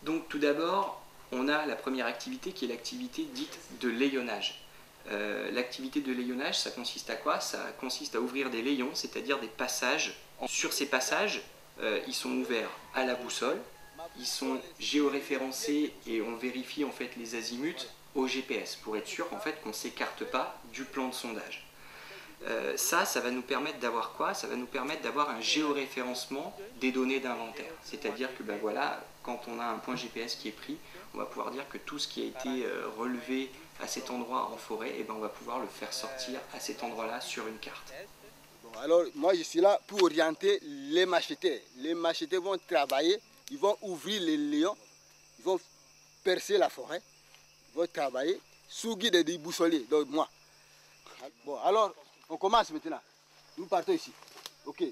Donc tout d'abord, on a la première activité qui est l'activité dite de layonnage. L'activité de layonnage, ça consiste à quoi? Ça consiste à ouvrir des layons, c'est-à-dire des passages. Sur ces passages, ils sont ouverts à la boussole, ils sont géoréférencés et on vérifie en fait les azimuts au GPS pour être sûr en fait qu'on ne s'écarte pas du plan de sondage. Ça va nous permettre d'avoir quoi? Ça va nous permettre d'avoir un géoréférencement des données d'inventaire. C'est-à-dire que ben voilà, quand on a un point GPS qui est pris, on va pouvoir dire que tout ce qui a été relevé à cet endroit en forêt, et ben on va pouvoir le faire sortir à cet endroit-là sur une carte. Bon, alors moi je suis là pour orienter les macheteurs. Les macheteurs vont travailler, ils vont ouvrir les lions, ils vont percer la forêt, ils vont travailler sous guide des boussoliers, donc moi. Bon, alors on commence maintenant. Nous partons ici. Ok.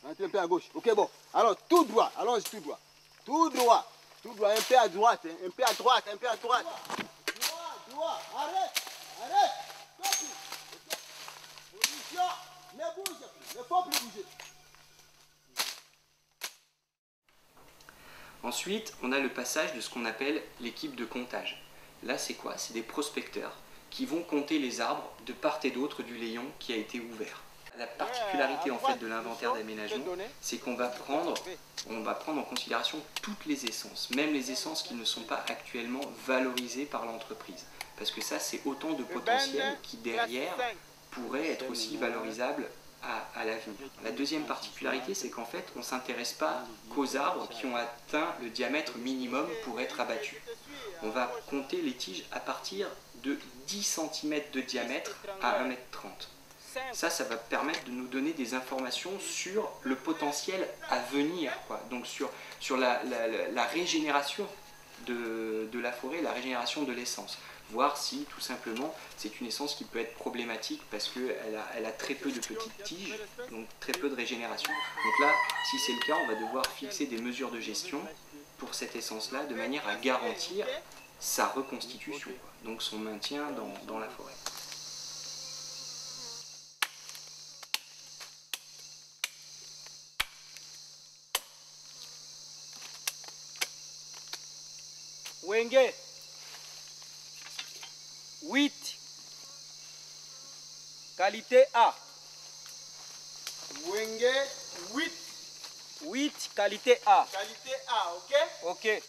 Entrez un peu à gauche. Ok, bon. Alors tout droit. Allons-y tout droit. Tout droit. Tout droit. Un peu à droite. Hein. Un peu à droite. Un peu à droite. Droit. Droit. Arrête. Arrête. Stop. Okay. Position. Ne bouge plus. Ne faut plus bouger. Ensuite, on a le passage de ce qu'on appelle l'équipe de comptage. Là, c'est quoi? C'est des prospecteurs qui vont compter les arbres de part et d'autre du layon qui a été ouvert. La particularité en fait de l'inventaire d'aménagement, c'est qu'on va prendre en considération toutes les essences, même les essences qui ne sont pas actuellement valorisées par l'entreprise. Parce que ça, c'est autant de potentiel qui derrière pourrait être aussi valorisable à l'avenir. La deuxième particularité, c'est qu'en fait, on ne s'intéresse pas qu'aux arbres qui ont atteint le diamètre minimum pour être abattus. On va compter les tiges à partir de 10 cm de diamètre à 1,30 m. Ça va permettre de nous donner des informations sur le potentiel à venir, quoi. Donc sur la régénération de la forêt, la régénération de l'essence. Voir si tout simplement c'est une essence qui peut être problématique parce qu'elle a très peu de petites tiges, donc très peu de régénération. Donc là, si c'est le cas, on va devoir fixer des mesures de gestion pour cette essence-là de manière à garantir sa reconstitution, quoi. Donc son maintien dans la forêt. Wenge 8 qualité A. Wenge 8. 8 qualité A. Qualité A, ok? Ok.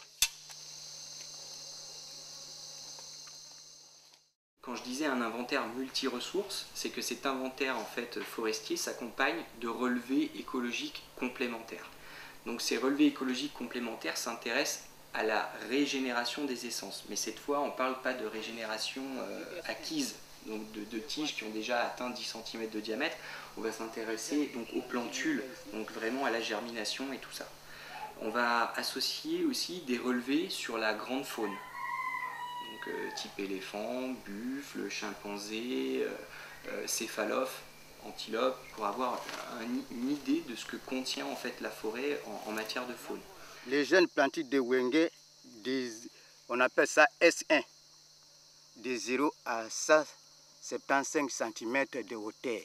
Quand je disais un inventaire multi-ressources, c'est que cet inventaire en fait forestier s'accompagne de relevés écologiques complémentaires. Donc ces relevés écologiques complémentaires s'intéressent à la régénération des essences. Mais cette fois, on ne parle pas de régénération acquise, donc de tiges qui ont déjà atteint 10 cm de diamètre. On va s'intéresser donc aux plantules, donc vraiment à la germination et tout ça. On va associer aussi des relevés sur la grande faune. Donc, type éléphant, buffle, chimpanzé, céphalophe, antilope, pour avoir une idée de ce que contient en fait la forêt en matière de faune. Les jeunes plantules de Wenge, on appelle ça S1, de 0 à 175 cm de hauteur.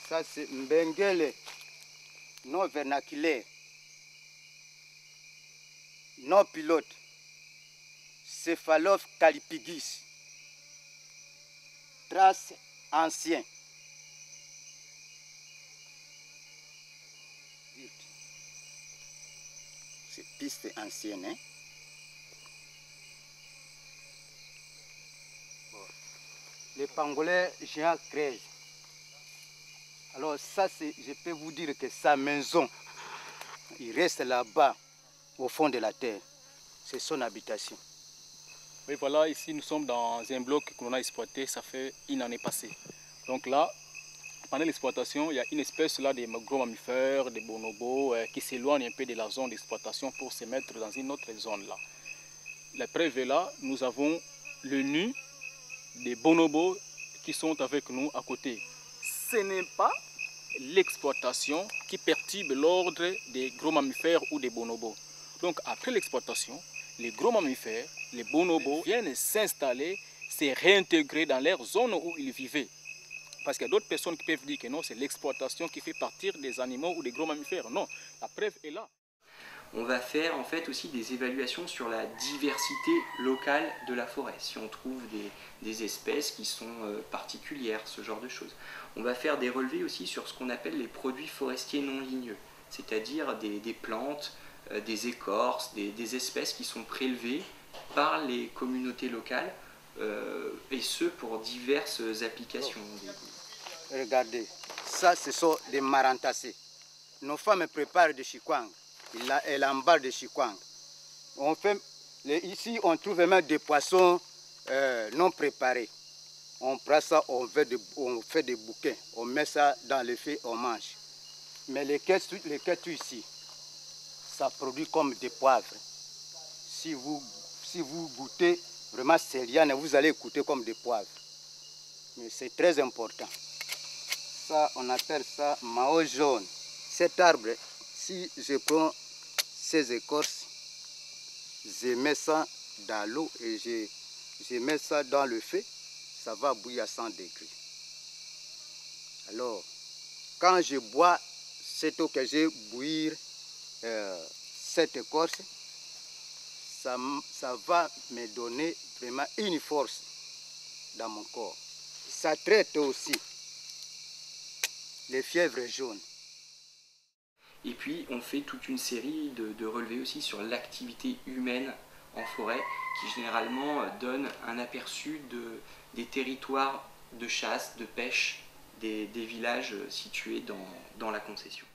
Ça c'est Mbengele, non vernaculaire, non pilote, Céphalophe calipigis, trace ancien. C'est piste ancienne. Hein? Bon. Les pangolins géants 13. Alors ça, je peux vous dire que sa maison, il reste là-bas, au fond de la terre. C'est son habitation. Oui, voilà, ici nous sommes dans un bloc que l'on a exploité, ça fait une année passée. Donc là, pendant l'exploitation, il y a une espèce là de gros mammifères, des bonobos, qui s'éloignent un peu de la zone d'exploitation pour se mettre dans une autre zone là. La preuve est là, nous avons le nid des bonobos qui sont avec nous à côté. Ce n'est pas l'exploitation qui perturbe l'ordre des gros mammifères ou des bonobos. Donc après l'exploitation, les gros mammifères, les bonobos viennent s'installer, se réintégrer dans leur zone où ils vivaient. Parce qu'il y a d'autres personnes qui peuvent dire que non, c'est l'exploitation qui fait partir des animaux ou des gros mammifères. Non, la preuve est là. On va faire en fait aussi des évaluations sur la diversité locale de la forêt, si on trouve des espèces qui sont particulières, ce genre de choses. On va faire des relevés aussi sur ce qu'on appelle les produits forestiers non ligneux, c'est-à-dire des plantes, des écorces, des espèces qui sont prélevées par les communautés locales, et ce pour diverses applications. Regardez, ça ce sont des marantacées. Nos femmes préparent des chikwang. Elle emballe des chikwang. Ici, on trouve même des poissons non préparés. On prend ça, on fait des bouquets, on met ça dans le feu, on mange. Mais les ketchup ici, ça produit comme des poivres. Si vous goûtez vraiment céliane, vous allez goûter comme des poivres. Mais c'est très important. Ça, on appelle ça mao jaune. Cet arbre, si je prends ces écorces, je mets ça dans l'eau et je mets ça dans le feu, ça va bouillir à 100 degrés. Alors, quand je bois cette eau que j'ai bouillir, cette écorce, ça va me donner vraiment une force dans mon corps. Ça traite aussi les fièvres jaunes. Et puis on fait toute une série de relevés aussi sur l'activité humaine en forêt qui généralement donne un aperçu des territoires de chasse, de pêche, des villages situés dans la concession.